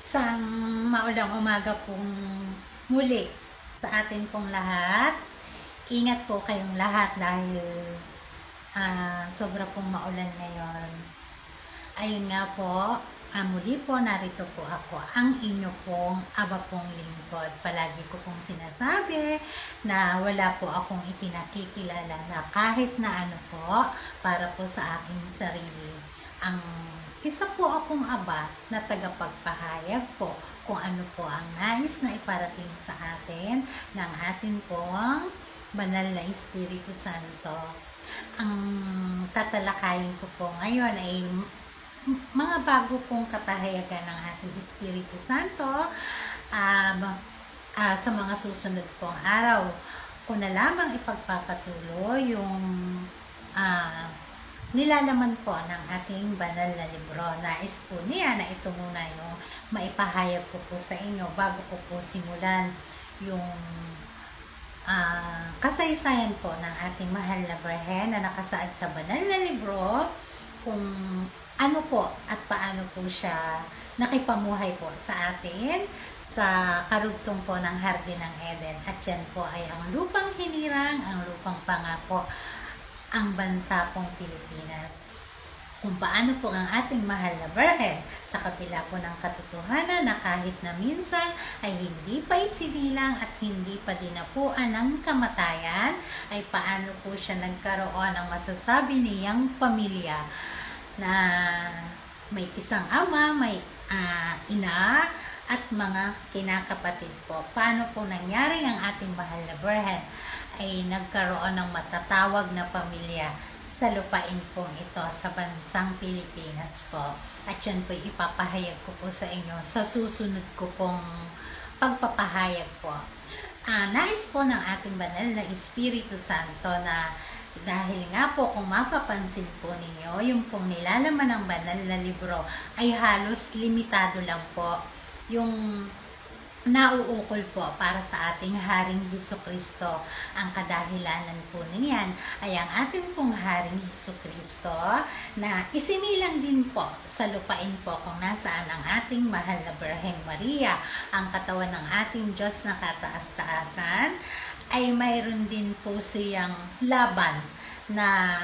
Isang maulang umaga pong muli sa atin pong lahat. Ingat po kayong lahat dahil sobra pong maulan ngayon. Ayun nga po, muli po narito po ako, ang inyo pong aba pong lingkod. Palagi ko pong sinasabi na wala po akong ipinakikilala na kahit na ano po para po sa aking sarili. Ang isa po akong aba na tagapagpahayag po kung ano po ang nais na iparating sa atin ng atin pong banal na Espiritu Santo. Ang tatalakayin ko po ngayon ay mga bago pong kapahayagan ng ating Espiritu Santo sa mga susunod pong araw. Kung na lamang ipagpapatuloy yung nilalaman po ng ating banal na libro. Nais po niya na ito muna yung maipahayag ko po sa inyo bago ko po simulan yung kasaysayan po ng ating mahal na Birhen na nakasaad sa banal na libro, kung ano po at paano po siya nakipamuhay po sa atin sa karugtong po ng Hardin ng Eden. At yan po ay ang lupang hinirang, ang lupang pangako, ang bansa pong Pilipinas. Kung paano po ang ating mahal na Birhen sa kabila po ng katotohanan na kahit na minsan ay hindi pa isinilang at hindi pa dinapuan ng kamatayan, ay paano po siya nagkaroon ng masasabi niyang pamilya na may isang ama, may ina at mga kinakapatid po. Paano po nangyari ang ating mahal na Birhen ay nagkaroon ng matatawag na pamilya sa lupain pong ito sa bansang Pilipinas po. At yan po ipapahayag ko po sa inyo sa susunod ko pong pagpapahayag po. Nais po ng ating banal na Espiritu Santo na dahil nga po kung mapapansin po ninyo, yung pong nilalaman ng banal na libro ay halos limitado lang po yung nauukol po para sa ating Haring Hesukristo. Ang kadahilanan po niyan ay ang ating pong Haring Hesukristo na isinilang din po sa lupain po kung nasaan ang ating mahal na Birheng Maria, ang katawan ng ating Diyos na kataas-taasan, ay mayroon din po siyang laban na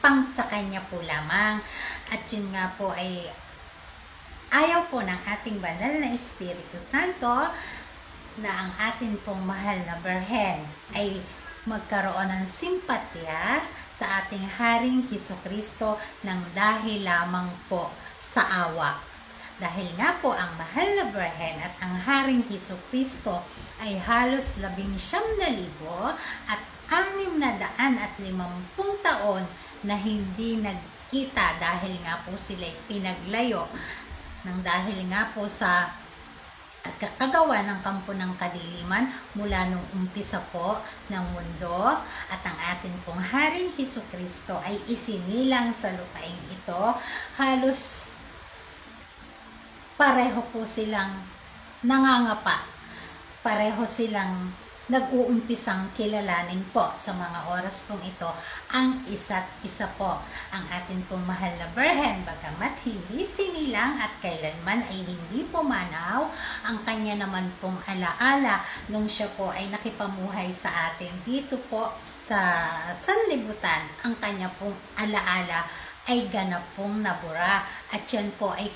pang sa kanya po lamang. At yun nga po ay ayaw po ng ating banal na Espiritu Santo na ang atin pong mahal na Birhen ay magkaroon ng simpatya sa ating Haring Hesukristo ng dahil lamang po sa awa. Dahil nga po ang mahal na Birhen at ang Haring Hesukristo ay halos 19,000 at 650 taon na hindi nagkita dahil nga po sila'y pinaglayo nang dahil nga po sa kagawa ng kampo ng kadiliman mula nung umpisa po ng mundo. At ang atin pong Haring Hesukristo ay isinilang sa lupain ito. Halos pareho po silang nangangapa. Pareho silang nag-uumpisang kilalanin po sa mga oras pong ito ang isa't isa po. Ang atin pong mahal na Birhen, bagamat hindi sinilang at kailanman ay hindi pumanaw, ang kanya naman pong alaala nung siya po ay nakipamuhay sa atin dito po sa sanlibutan, ang kanya pong alaala ay ganap pong nabura. At yan po ay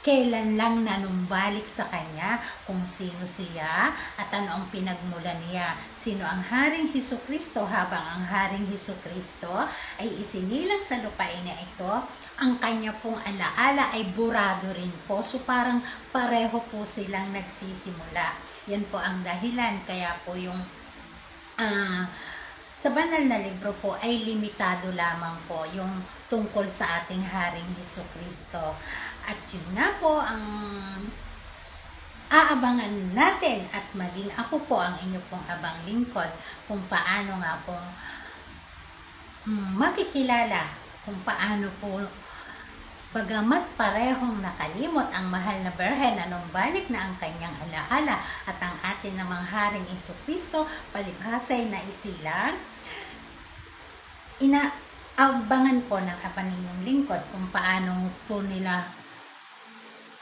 kailan lang nanumbalik sa kanya kung sino siya at ano ang pinagmula niya. Sino ang Haring Hesukristo habang ang Haring Hesukristo ay isinilang sa lupain na ito, ang kanya pong alaala ay burado rin po. So parang pareho po silang nagsisimula. Yan po ang dahilan kaya po yung sa banal na libro po ay limitado lamang po yung tungkol sa ating Haring Hesukristo. At yun nga po ang aabangan natin at maging ako po ang inyo pong abang lingkod kung paano nga pong makikilala kung paano po bagamat parehong nakalimot ang mahal na Birhen na numbalik na ang kanyang alaala at ang atin namang Haring Hesukristo palibhasay na isilang, inaabangan po ng apa ninyong lingkod kung paano po nila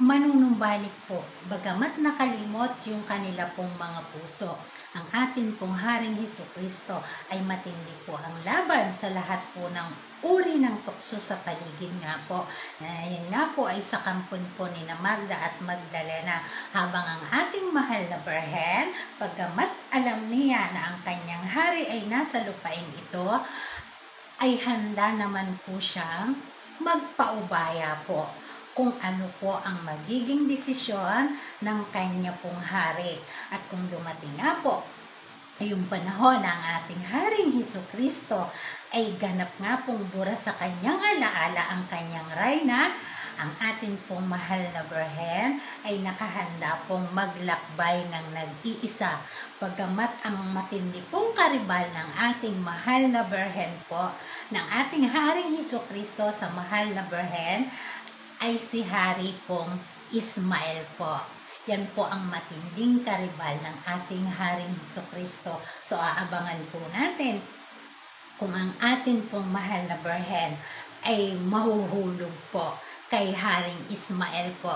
manunumbalik po, bagamat nakalimot yung kanila pong mga puso. Ang atin pong Haring Hesukristo ay matindi po ang laban sa lahat po ng uri ng tukso sa paligid nga po. Yan nga po ay sa kampon po ni Magda at Magdalena, habang ang ating mahal na Birhen, bagamat alam niya na ang kanyang hari ay nasa lupain ito, ay handa naman po siyang magpaubaya po kung ano po ang magiging desisyon ng kanya pong hari. At kung dumating nga po yung panahon ng ating Haring Hesukristo ay ganap nga pong bura sa kanyang alaala ang kanyang reyna, ang atin pong mahal na Birhen ay nakahanda pong maglakbay ng nag-iisa. Bagamat ang matindi pong karibal ng ating mahal na Birhen po, ng ating Haring Hesukristo sa mahal na Birhen, ay si Hari pong Ismael po. Yan po ang matinding karibal ng ating Haring Hesukristo. So, aabangan po natin kung ang atin pong mahal na Birhen ay mahuhulog po kay Haring Ismael po.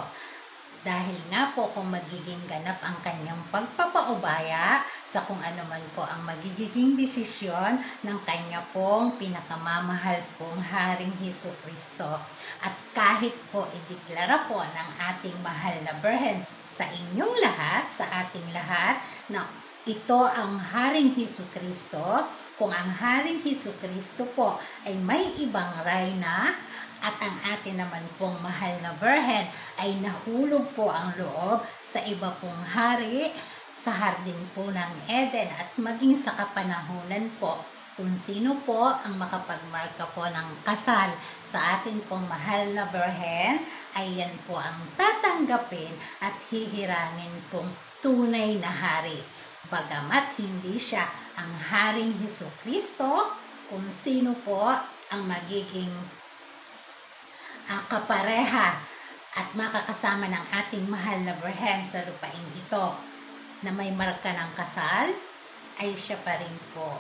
Dahil nga po kung magiging ganap ang kanyang pagpapaubaya sa kung ano man po ang magiging desisyon ng kanya pong pinakamamahal pong Haring Hesukristo. At kahit po ideklara po ng ating mahal na Birhen sa inyong lahat, sa ating lahat, na ito ang Haring Hesukristo, kung ang Haring Hesukristo po ay may ibang reyna, at ang atin naman pong mahal na Birhen ay nahulog po ang loob sa iba pong hari sa hardin po ng Eden, at maging sa kapanahunan po kung sino po ang makapagmarka po ng kasal sa atin pong mahal na Birhen, ay yan po ang tatanggapin at hihiranin pong tunay na hari. Bagamat hindi siya ang Haring Hesukristo, kung sino po ang magiging kapareha at makakasama ng ating mahal na Birhen sa lupain ito na may marka ng kasal, ay siya pa rin po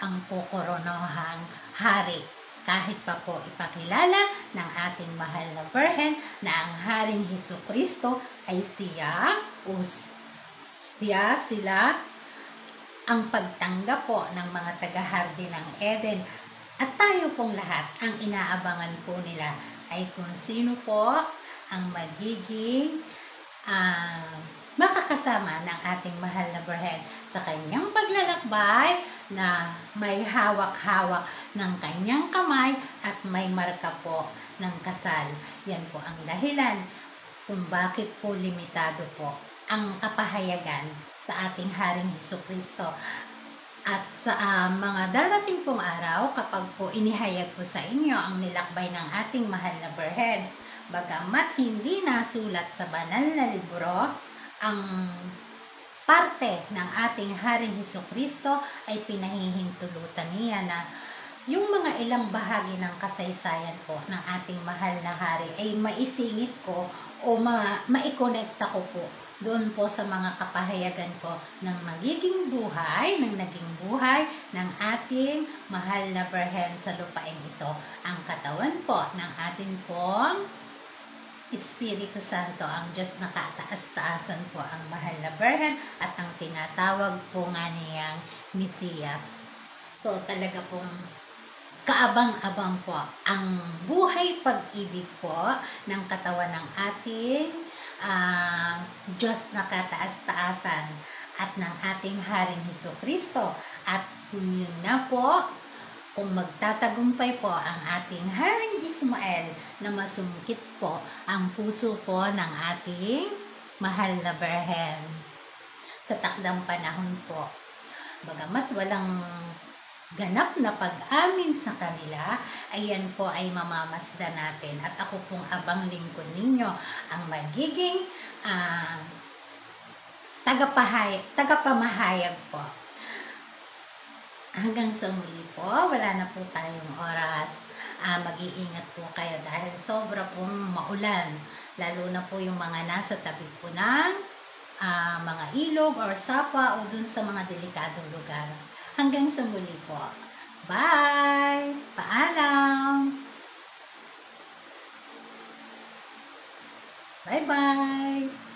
ang kokoronohang hari. Kahit pa po ipakilala ng ating mahal na Birhen na ang Haring Hesukristo ay sila ang pagtanggap po ng mga taga-hardin ng Eden. At tayo pong lahat, ang inaabangan po nila ay kung sino po ang magiging makakasama ng ating mahal na Birhen sa kanyang paglalakbay na may hawak-hawak ng kanyang kamay at may marka po ng kasal. Yan po ang dahilan kung bakit po limitado po ang kapahayagan sa ating Haring Hesukristo. At sa mga darating pong araw, kapag po inihayag po sa inyo ang nilakbay ng ating mahal na Birhen, bagamat hindi nasulat sa banal na libro, ang parte ng ating Haring Hesukristo ay pinahihintulutan niya na yung mga ilang bahagi ng kasaysayan po ng ating mahal na hari ay maisingit ko o maikonekta ko po doon po sa mga kapahayagan ko ng magiging buhay, ng naging buhay ng ating mahal na Birhen sa lupain ito. Ang katawan po ng ating pong Espiritu Santo, ang Diyos na kataas-taasan po ang mahal na Birhen at ang tinatawag po nga niyang Mesiyas. So talaga pong kaabang-abang po ang buhay pag-ibig po ng katawan ng ating Diyos na kataas-taasan at ng ating Haring Hesukristo. At yun na po, kung magtatagumpay po ang ating Haring Ismael na masungkit po ang puso po ng ating mahal na Birhen sa takdang panahon po. Bagamat walang ganap na pag-amin sa kanila, ayan po ay mamamasdan natin. At ako pong abang lingkod ninyo ang magiging tagapamahayag po. Hanggang sa muli po, wala na po tayong oras. Mag-iingat po kayo dahil sobra pong maulan. Lalo na po yung mga nasa tabi po ng mga ilog or sapa o dun sa mga delikadong lugar. Hanggang sa muli po. Bye! Paalam! Bye-bye!